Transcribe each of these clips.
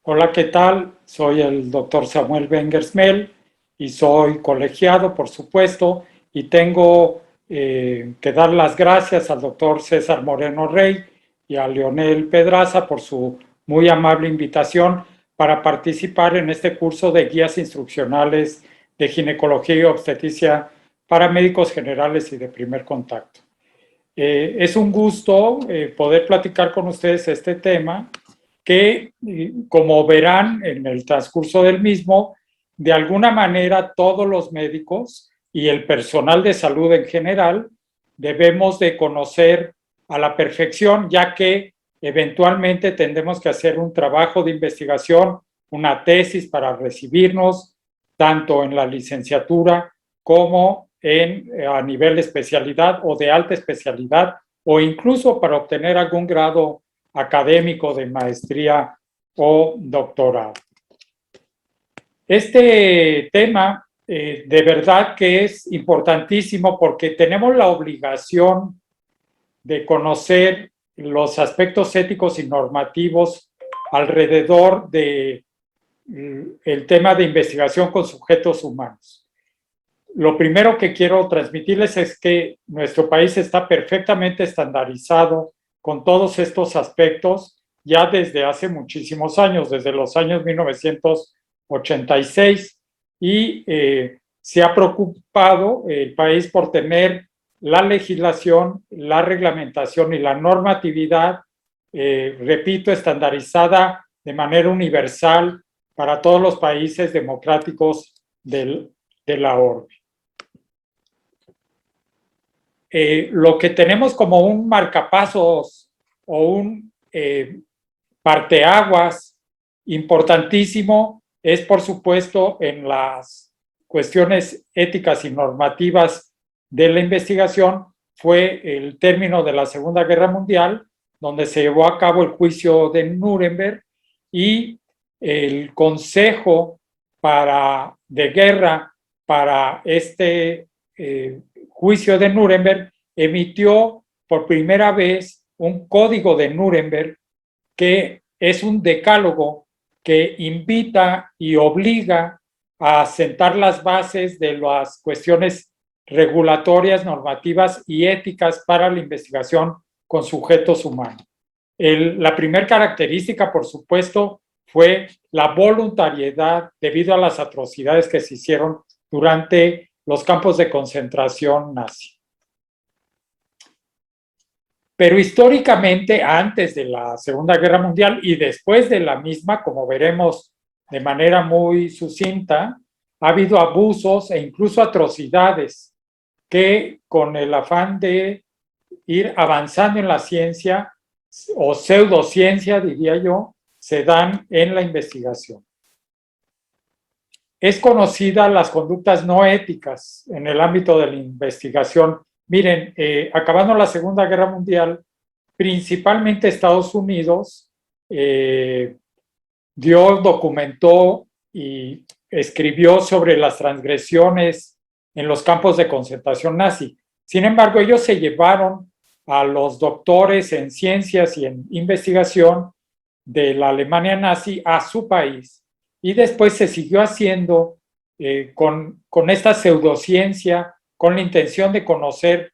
Hola, ¿qué tal? Soy el doctor Samuel Bengersmel y soy colegiado, por supuesto, y tengo que dar las gracias al doctor César Moreno Rey y a Leonel Pedraza por su muy amable invitación para participar en este curso de guías instruccionales de ginecología y obstetricia para médicos generales y de primer contacto. Es un gusto poder platicar con ustedes este tema que, como verán en el transcurso del mismo, de alguna manera todos los médicos y el personal de salud en general debemos de conocer a la perfección, ya que eventualmente tendremos que hacer un trabajo de investigación, una tesis para recibirnos, tanto en la licenciatura como a nivel de especialidad o de alta especialidad, o incluso para obtener algún grado académico de maestría o doctorado. Este tema de verdad que es importantísimo porque tenemos la obligación de conocer los aspectos éticos y normativos alrededor de el tema de investigación con sujetos humanos. Lo primero que quiero transmitirles es que nuestro país está perfectamente estandarizado con todos estos aspectos ya desde hace muchísimos años, desde los años 1986, y se ha preocupado el país por tener la legislación, la reglamentación y la normatividad, repito, estandarizada de manera universal para todos los países democráticos de la orbe. Lo que tenemos como un marcapasos o un parteaguas importantísimo es, por supuesto, en las cuestiones éticas y normativas de la investigación, fue el término de la Segunda Guerra Mundial, donde se llevó a cabo el juicio de Nuremberg y el Consejo de Guerra para este juicio de Nuremberg emitió por primera vez un código de Nuremberg que es un decálogo que invita y obliga a sentar las bases de las cuestiones regulatorias, normativas y éticas para la investigación con sujetos humanos. La primera característica, por supuesto, fue la voluntariedad debido a las atrocidades que se hicieron durante los campos de concentración nazi. Pero históricamente, antes de la Segunda Guerra Mundial y después de la misma, como veremos de manera muy sucinta, ha habido abusos e incluso atrocidades que, con el afán de ir avanzando en la ciencia o pseudociencia, diría yo, se dan en la investigación. Es conocida las conductas no éticas en el ámbito de la investigación. Miren, acabando la Segunda Guerra Mundial, principalmente Estados Unidos documentó y escribió sobre las transgresiones en los campos de concentración nazi. Sin embargo, ellos se llevaron a los doctores en ciencias y en investigación de la Alemania nazi a su país, y después se siguió haciendo con esta pseudociencia, con la intención de conocer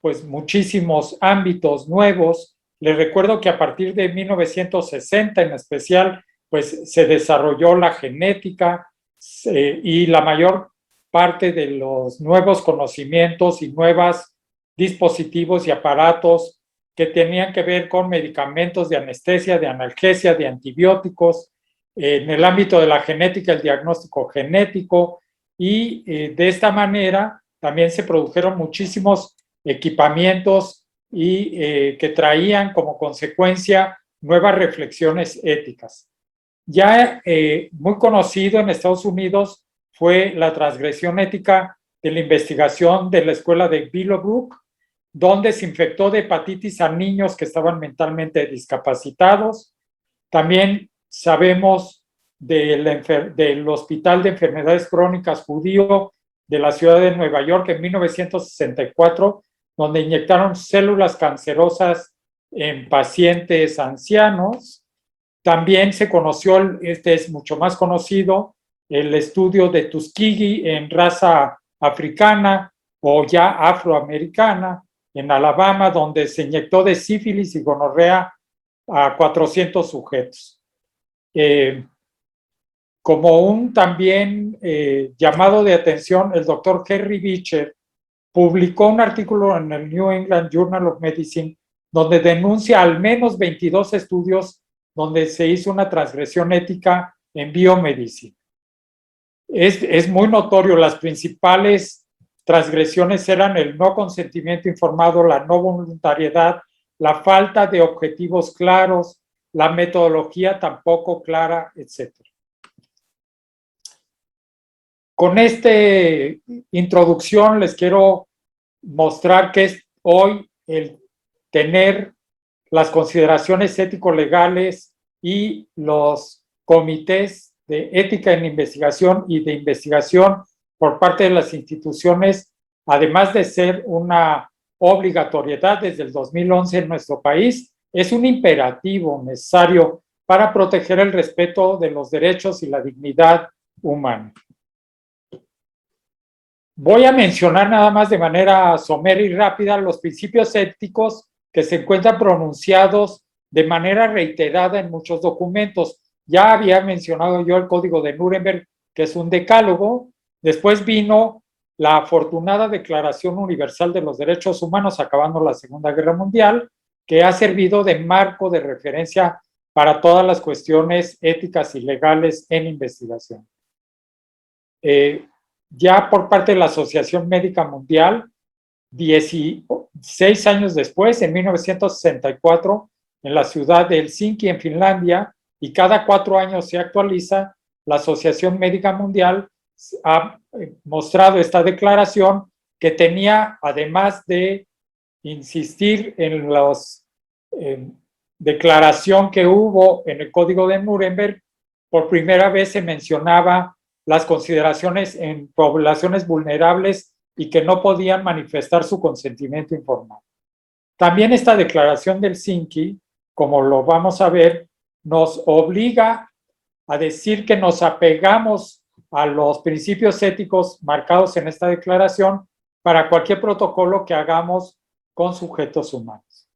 pues muchísimos ámbitos nuevos. Les recuerdo que a partir de 1960 en especial, pues se desarrolló la genética y la mayor parte de los nuevos conocimientos y nuevos dispositivos y aparatos que tenían que ver con medicamentos de anestesia, de analgesia, de antibióticos, en el ámbito de la genética, el diagnóstico genético, y de esta manera también se produjeron muchísimos equipamientos y que traían como consecuencia nuevas reflexiones éticas. Ya muy conocido en Estados Unidos fue la transgresión ética de la investigación de la escuela de Willowbrook, donde se infectó de hepatitis a niños que estaban mentalmente discapacitados. También sabemos del Hospital de Enfermedades Crónicas Judío de la ciudad de Nueva York en 1964, donde inyectaron células cancerosas en pacientes ancianos. También se conoció, este es mucho más conocido, el estudio de Tuskegee en raza africana o ya afroamericana en Alabama, donde se inyectó de sífilis y gonorrea a 400 sujetos. Como un también llamado de atención, el doctor Henry Beecher publicó un artículo en el New England Journal of Medicine donde denuncia al menos 22 estudios donde se hizo una transgresión ética en biomedicina. Es muy notorio, las principales transgresiones eran el no consentimiento informado, la no voluntariedad, la falta de objetivos claros, la metodología tampoco clara, etc. Con esta introducción les quiero mostrar que es hoy el tener las consideraciones ético-legales y los comités de ética en investigación y de investigación por parte de las instituciones, además de ser una obligatoriedad desde el 2011 en nuestro país, es un imperativo necesario para proteger el respeto de los derechos y la dignidad humana. Voy a mencionar nada más de manera somera y rápida los principios éticos que se encuentran pronunciados de manera reiterada en muchos documentos. Ya había mencionado yo el Código de Nuremberg, que es un decálogo. Después vino la afortunada Declaración Universal de los Derechos Humanos, acabando la Segunda Guerra Mundial, que ha servido de marco de referencia para todas las cuestiones éticas y legales en investigación. Ya por parte de la Asociación Médica Mundial, 16 años después, en 1964, en la ciudad de Helsinki, en Finlandia, y cada 4 años se actualiza, la Asociación Médica Mundial ha mostrado esta declaración que tenía, además de insistir en la declaración que hubo en el Código de Nuremberg, por primera vez se mencionaba las consideraciones en poblaciones vulnerables y que no podían manifestar su consentimiento informado. También esta declaración del Helsinki, como lo vamos a ver, nos obliga a decir que nos apegamos a los principios éticos marcados en esta declaración para cualquier protocolo que hagamos con sujetos humanos.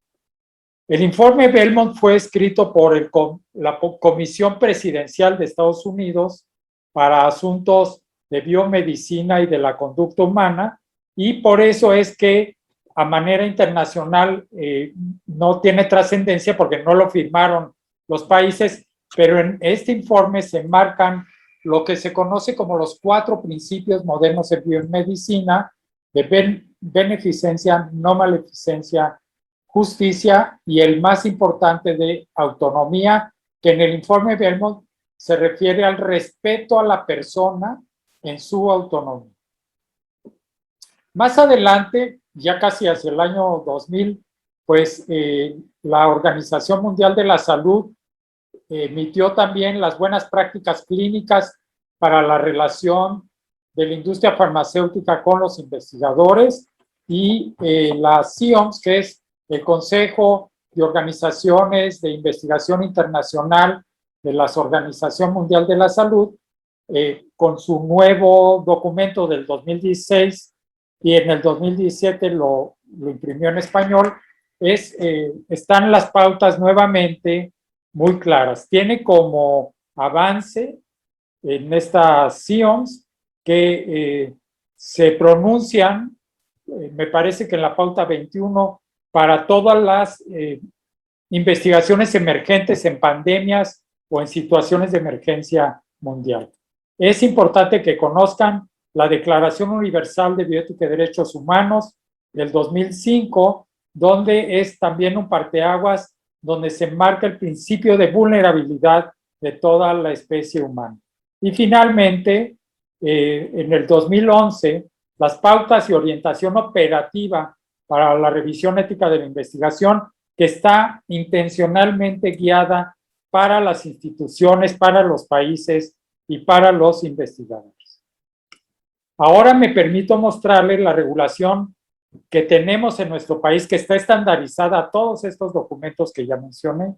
El informe Belmont fue escrito por la Comisión Presidencial de Estados Unidos para asuntos de biomedicina y de la conducta humana, y por eso es que a manera internacional no tiene trascendencia porque no lo firmaron los países, pero en este informe se marcan lo que se conoce como los 4 principios modernos de biomedicina, de beneficencia, no maleficencia, justicia y el más importante de autonomía, que en el informe Belmont se refiere al respeto a la persona en su autonomía. Más adelante, ya casi hacia el año 2000, pues la Organización Mundial de la Salud emitió también las buenas prácticas clínicas para la relación de la industria farmacéutica con los investigadores, y la CIOMS, que es el Consejo de Organizaciones de Investigación Internacional de la Organización Mundial de la Salud, con su nuevo documento del 2016, y en el 2017 lo imprimió en español, están las pautas nuevamente muy claras. Tiene como avance en estas CIOMS que se pronuncian, me parece que en la pauta 21, para todas las investigaciones emergentes en pandemias o en situaciones de emergencia mundial. Es importante que conozcan la Declaración Universal de Bioética y Derechos Humanos del 2005, donde es también un parteaguas, donde se marca el principio de vulnerabilidad de toda la especie humana. Y finalmente, en el 2011, las pautas y orientación operativa para la revisión ética de la investigación, que está intencionalmente guiada para las instituciones, para los países y para los investigadores. Ahora me permito mostrarles la regulación que tenemos en nuestro país, que está estandarizada a todos estos documentos que ya mencioné.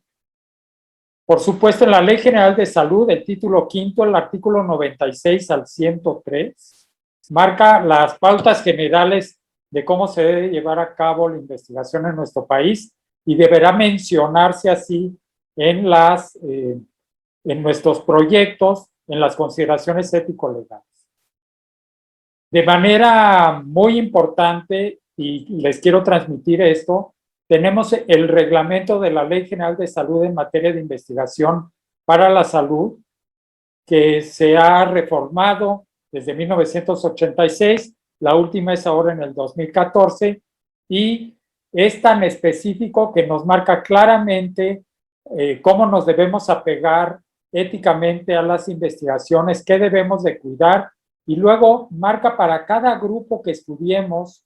Por supuesto, en la Ley General de Salud, el título quinto, el artículo 96 al 103, marca las pautas generales de cómo se debe llevar a cabo la investigación en nuestro país y deberá mencionarse así en nuestros proyectos, en las consideraciones ético-legales. De manera muy importante, y les quiero transmitir esto, tenemos el reglamento de la Ley General de Salud en materia de investigación para la salud, que se ha reformado desde 1986, la última es ahora en el 2014, y es tan específico que nos marca claramente cómo nos debemos apegar éticamente a las investigaciones, qué debemos de cuidar, y luego marca para cada grupo que estudiemos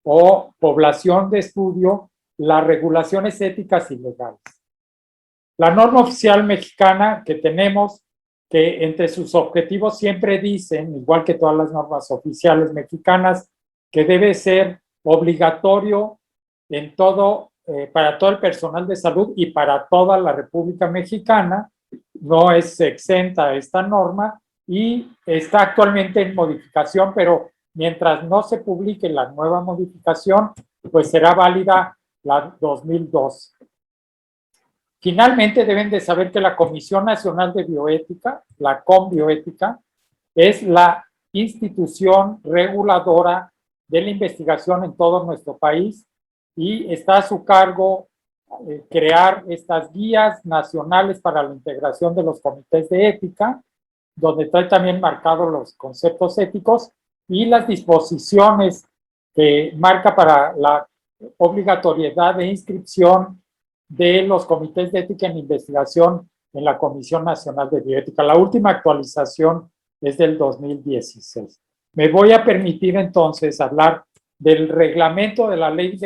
o población de estudio las regulaciones éticas y legales. La norma oficial mexicana que tenemos, que entre sus objetivos siempre dicen, igual que todas las normas oficiales mexicanas, que debe ser obligatorio en todo, para todo el personal de salud y para toda la República Mexicana. No es exenta esta norma y está actualmente en modificación, pero mientras no se publique la nueva modificación, pues será válida la 2002. Finalmente, deben de saber que la Comisión Nacional de Bioética, la CONBioética, es la institución reguladora de la investigación en todo nuestro país y está a su cargo crear estas guías nacionales para la integración de los comités de ética, donde trae también marcados los conceptos éticos y las disposiciones que marca para la obligatoriedad de inscripción de los comités de ética en investigación en la Comisión Nacional de Bioética. La última actualización es del 2016. Me voy a permitir entonces hablar del reglamento de la Ley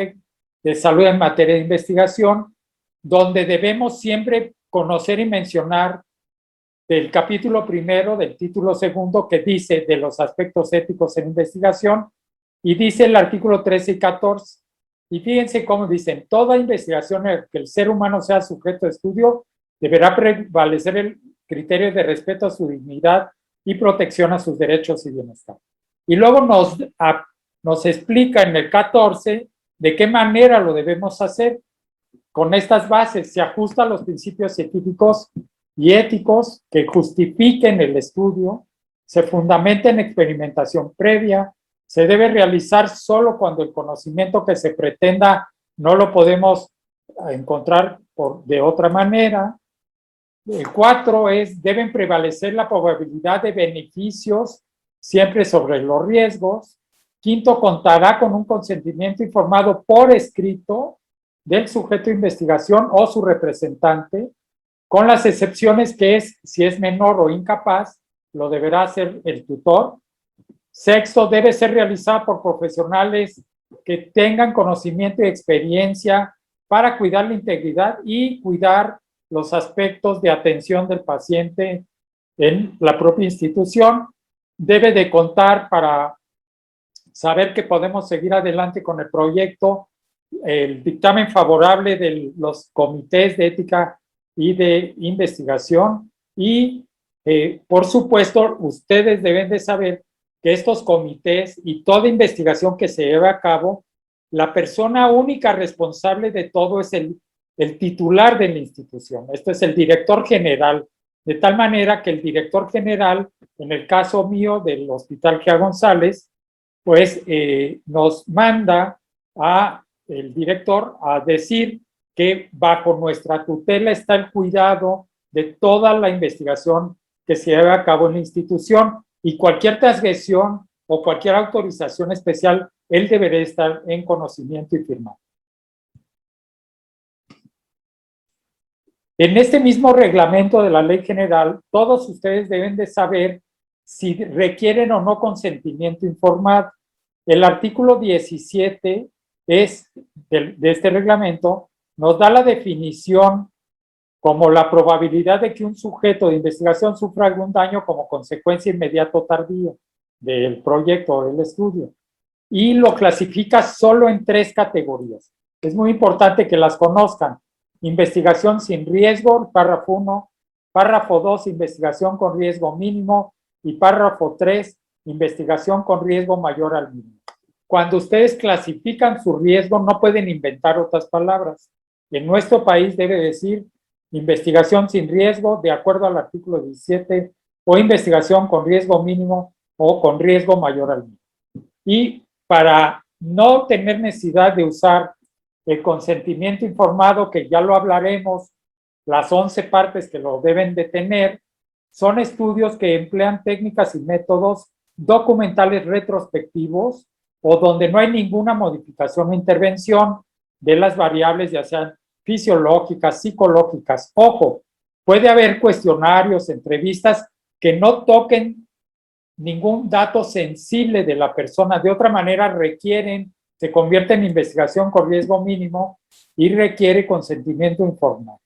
de Salud en materia de investigación, donde debemos siempre conocer y mencionar del capítulo primero, del título segundo, que dice de los aspectos éticos en investigación, y dice el artículo 13 y 14. Y fíjense cómo dicen, toda investigación en la que el ser humano sea sujeto de estudio deberá prevalecer el criterio de respeto a su dignidad y protección a sus derechos y bienestar. Y luego nos explica en el 14 de qué manera lo debemos hacer. Con estas bases se ajusta a los principios científicos y éticos que justifiquen el estudio, se fundamenta en experimentación previa, se debe realizar solo cuando el conocimiento que se pretenda no lo podemos encontrar de otra manera. El 4 es, deben prevalecer la probabilidad de beneficios siempre sobre los riesgos. Quinto, contará con un consentimiento informado por escrito del sujeto de investigación o su representante, con las excepciones que es, si es menor o incapaz, lo deberá hacer el tutor. Sexto, debe ser realizada por profesionales que tengan conocimiento y experiencia para cuidar la integridad y cuidar los aspectos de atención del paciente en la propia institución. Debe de contar para saber que podemos seguir adelante con el proyecto, el dictamen favorable de los comités de ética y de investigación y, por supuesto, ustedes deben de saber que estos comités y toda investigación que se lleva a cabo, la persona única responsable de todo es el titular de la institución. Esto es el director general, de tal manera que el director general, en el caso mío del Hospital Gea González, pues nos manda a el director a decir que bajo nuestra tutela está el cuidado de toda la investigación que se lleva a cabo en la institución y cualquier transgresión o cualquier autorización especial, él deberá estar en conocimiento y firmar. En este mismo reglamento de la Ley General, todos ustedes deben de saber si requieren o no consentimiento informado. El artículo 17 de este reglamento nos da la definición como la probabilidad de que un sujeto de investigación sufra algún daño como consecuencia inmediata o tardía del proyecto o del estudio. Y lo clasifica solo en 3 categorías. Es muy importante que las conozcan. investigación sin riesgo, párrafo 1, párrafo 2, investigación con riesgo mínimo y párrafo 3, investigación con riesgo mayor al mínimo. Cuando ustedes clasifican su riesgo, no pueden inventar otras palabras. En nuestro país debe decir investigación sin riesgo, de acuerdo al artículo 17, o investigación con riesgo mínimo o con riesgo mayor al mínimo. Y para no tener necesidad de usar el consentimiento informado, que ya lo hablaremos, las 11 partes que lo deben de tener, son estudios que emplean técnicas y métodos documentales retrospectivos o donde no hay ninguna modificación o intervención de las variables, ya sean fisiológicas, psicológicas. Ojo, puede haber cuestionarios, entrevistas que no toquen ningún dato sensible de la persona. De otra manera, se convierte en investigación con riesgo mínimo y requiere consentimiento informado.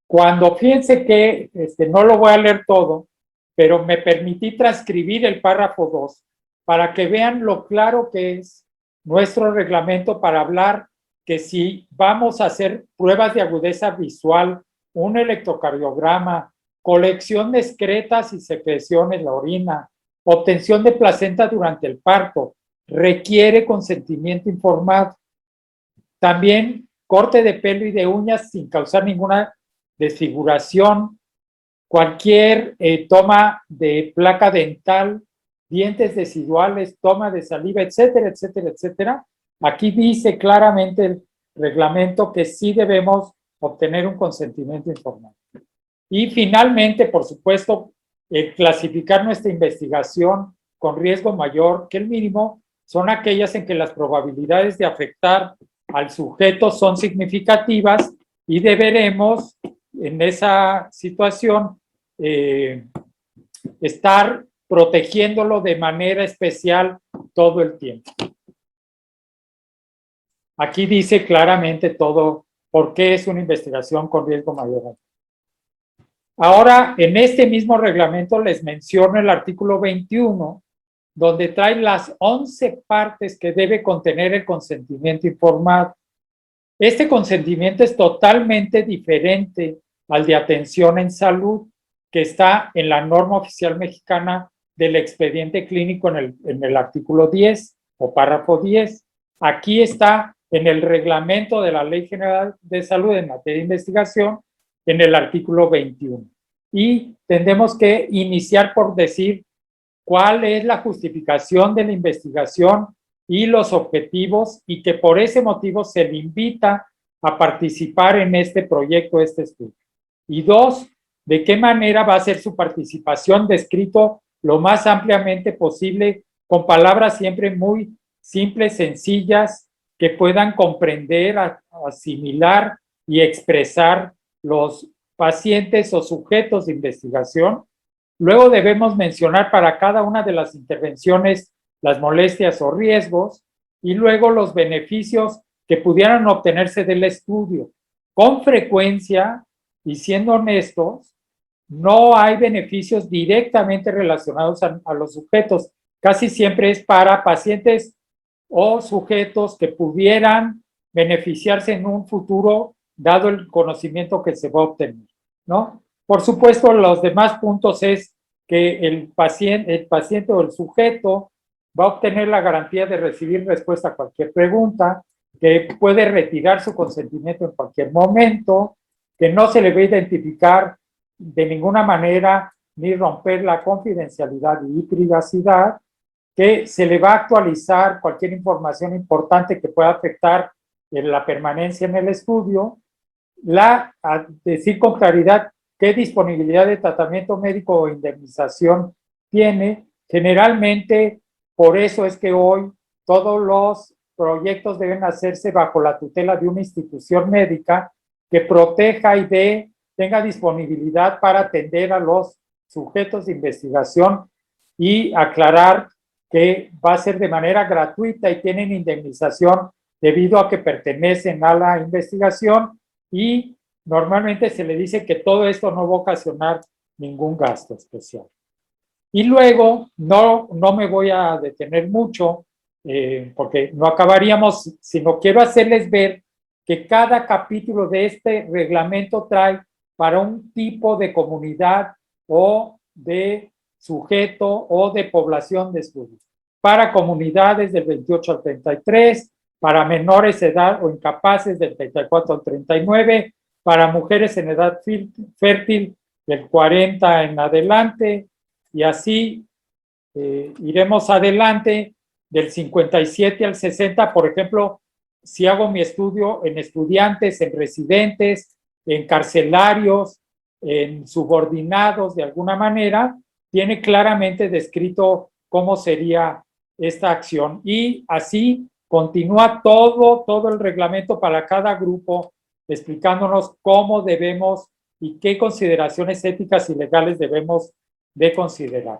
Cuando fíjense que no lo voy a leer todo, pero me permití transcribir el párrafo 2 para que vean lo claro que es nuestro reglamento para hablar que si vamos a hacer pruebas de agudeza visual, un electrocardiograma, colección de excretas y secreciones, la orina, obtención de placenta durante el parto, requiere consentimiento informado. También corte de pelo y de uñas sin causar ninguna desfiguración, cualquier toma de placa dental, dientes residuales, toma de saliva, etcétera, etcétera, etcétera. Aquí dice claramente el reglamento que sí debemos obtener un consentimiento informado. Y finalmente, por supuesto, clasificar nuestra investigación con riesgo mayor que el mínimo son aquellas en que las probabilidades de afectar al sujeto son significativas y deberemos en esa situación estar protegiéndolo de manera especial todo el tiempo. Aquí dice claramente todo por qué es una investigación con riesgo mayor. Ahora, en este mismo reglamento les menciono el artículo 21, donde trae las 11 partes que debe contener el consentimiento informado. Este consentimiento es totalmente diferente al de atención en salud, que está en la norma oficial mexicana del expediente clínico en el artículo 10 o párrafo 10. Aquí está en el reglamento de la Ley General de Salud en materia de investigación en el artículo 21. Y tendremos que iniciar por decir cuál es la justificación de la investigación y los objetivos, y que por ese motivo se le invita a participar en este proyecto, este estudio. Y 2, de qué manera va a ser su participación, descrito lo más ampliamente posible, con palabras siempre muy simples, sencillas, que puedan comprender, asimilar y expresar los pacientes o sujetos de investigación. Luego debemos mencionar para cada una de las intervenciones las molestias o riesgos y luego los beneficios que pudieran obtenerse del estudio. Con frecuencia, y siendo honestos, no hay beneficios directamente relacionados a los sujetos. Casi siempre es para pacientes o sujetos que pudieran beneficiarse en un futuro dado el conocimiento que se va a obtener, ¿no? Por supuesto, los demás puntos es que el paciente o el sujeto va a obtener la garantía de recibir respuesta a cualquier pregunta, que puede retirar su consentimiento en cualquier momento, que no se le va a identificar de ninguna manera ni romper la confidencialidad y privacidad, que se le va a actualizar cualquier información importante que pueda afectar en la permanencia en el estudio, a decir con claridad qué disponibilidad de tratamiento médico o indemnización tiene. Generalmente, por eso es que hoy todos los proyectos deben hacerse bajo la tutela de una institución médica que proteja y tenga disponibilidad para atender a los sujetos de investigación y aclarar que va a ser de manera gratuita y tienen indemnización debido a que pertenecen a la investigación, y normalmente se le dice que todo esto no va a ocasionar ningún gasto especial. Y luego, no me voy a detener mucho, porque no acabaríamos, sino quiero hacerles ver que cada capítulo de este reglamento trae para un tipo de comunidad o de sujeto o de población de estudio. Para comunidades del 28 al 33, para menores de edad o incapaces del 34 al 39, para mujeres en edad fértil del 40 en adelante, y así iremos adelante del 57 al 60, por ejemplo, si hago mi estudio en estudiantes, en residentes, en carcelarios, en subordinados de alguna manera, tiene claramente descrito cómo sería esta acción. Y así continúa todo el reglamento para cada grupo, explicándonos cómo debemos y qué consideraciones éticas y legales debemos de considerar.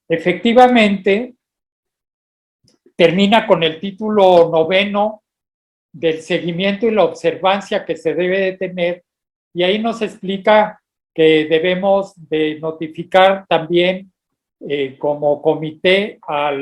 Efectivamente, termina con el título 9 del seguimiento y la observancia que se debe de tener, y ahí nos explica que debemos de notificar también como comité a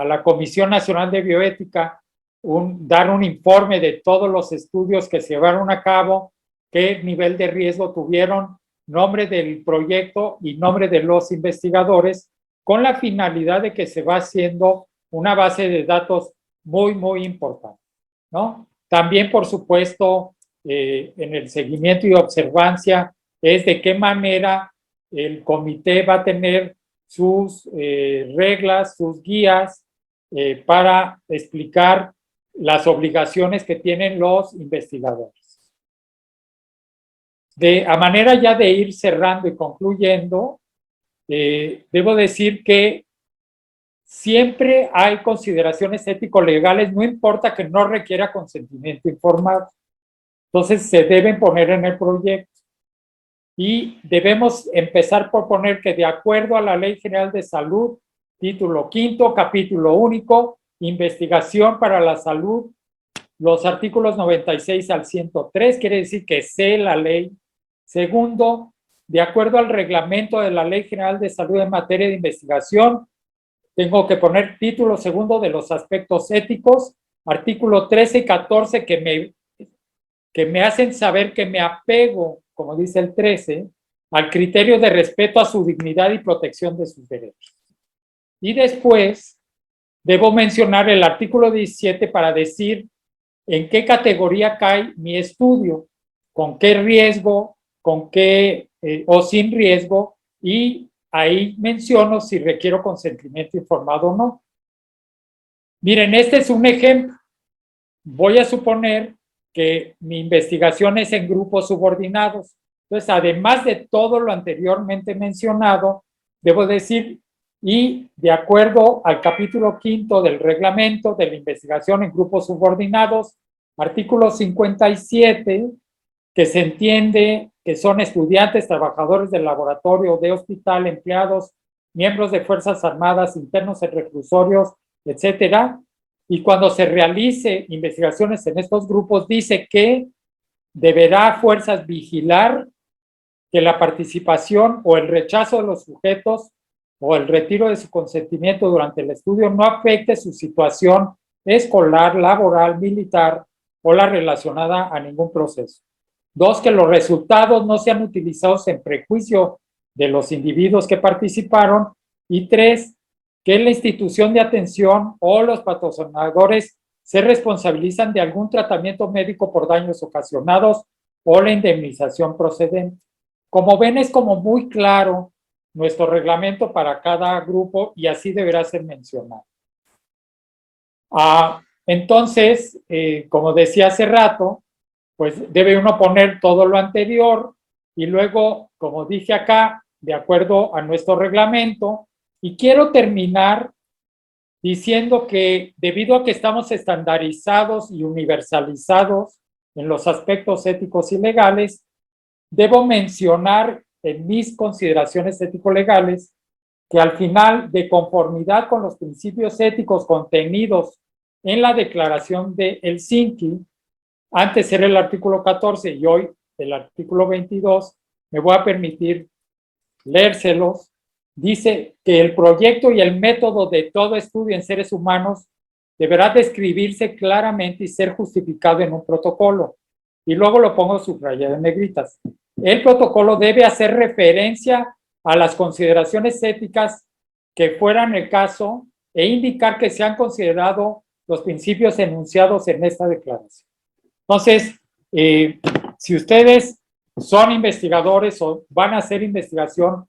la Comisión Nacional de Bioética, dar un informe de todos los estudios que se llevaron a cabo, qué nivel de riesgo tuvieron, nombre del proyecto y nombre de los investigadores, con la finalidad de que se va haciendo una base de datos muy importante, ¿no? También, por supuesto, en el seguimiento y observancia es de qué manera el comité va a tener sus reglas, sus guías para explicar las obligaciones que tienen los investigadores. A manera ya de ir cerrando y concluyendo, debo decir que siempre hay consideraciones ético-legales, no importa que no requiera consentimiento informado. Entonces, se deben poner en el proyecto. Y debemos empezar por poner que de acuerdo a la Ley General de Salud, título 5, capítulo único, investigación para la salud, los artículos 96 al 103, quiere decir que sé la ley. Segundo, de acuerdo al reglamento de la Ley General de Salud en materia de investigación, tengo que poner título segundo de los aspectos éticos, artículo 13 y 14 que me hacen saber que me apego, como dice el 13, al criterio de respeto a su dignidad y protección de sus derechos. Y después debo mencionar el artículo 17 para decir en qué categoría cae mi estudio, con qué riesgo, con qué o sin riesgo, y ahí menciono si requiero consentimiento informado o no. Miren, este es un ejemplo. Voy a suponer que mi investigación es en grupos subordinados. Entonces, además de todo lo anteriormente mencionado, debo decir, y de acuerdo al capítulo 5 del reglamento de la investigación en grupos subordinados, artículo 57, que se entiende que son estudiantes, trabajadores del laboratorio, de hospital, empleados, miembros de Fuerzas Armadas, internos en reclusorios, etcétera. Y cuando se realice investigaciones en estos grupos, dice que deberá fuerzas vigilar que la participación o el rechazo de los sujetos o el retiro de su consentimiento durante el estudio no afecte su situación escolar, laboral, militar o la relacionada a ningún proceso. Dos, que los resultados no sean utilizados en prejuicio de los individuos que participaron. Y tres, que la institución de atención o los patrocinadores se responsabilizan de algún tratamiento médico por daños ocasionados o la indemnización procedente. Como ven, es como muy claro nuestro reglamento para cada grupo y así deberá ser mencionado. Entonces, como decía hace rato, pues debe uno poner todo lo anterior y luego, como dije acá, de acuerdo a nuestro reglamento. Y quiero terminar diciendo que debido a que estamos estandarizados y universalizados en los aspectos éticos y legales, debo mencionar en mis consideraciones ético-legales que al final, de conformidad con los principios éticos contenidos en la declaración de Helsinki, antes era el artículo 14 y hoy el artículo 22, me voy a permitir leérselos. dice que el proyecto y el método de todo estudio en seres humanos deberá describirse claramente y ser justificado en un protocolo. Y luego lo pongo subrayado en negritas. El protocolo debe hacer referencia a las consideraciones éticas que fueran el caso e indicar que se han considerado los principios enunciados en esta declaración. Entonces, si ustedes son investigadores o van a hacer investigación,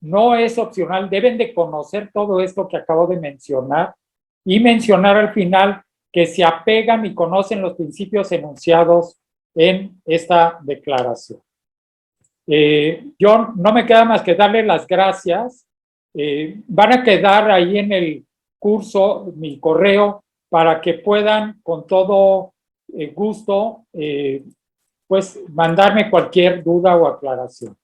no es opcional, deben de conocer todo esto que acabo de mencionar y mencionar al final que se apegan y conocen los principios enunciados en esta declaración. Yo no me queda más que darle las gracias. Van a quedar ahí en el curso mi correo para que puedan con todo gusto pues mandarme cualquier duda o aclaración.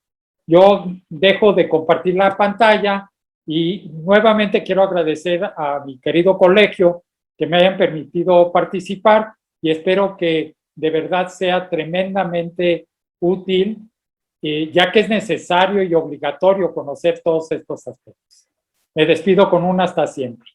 Yo dejo de compartir la pantalla y nuevamente quiero agradecer a mi querido colegio que me hayan permitido participar y espero que de verdad sea tremendamente útil, ya que es necesario y obligatorio conocer todos estos aspectos. Me despido con un hasta siempre.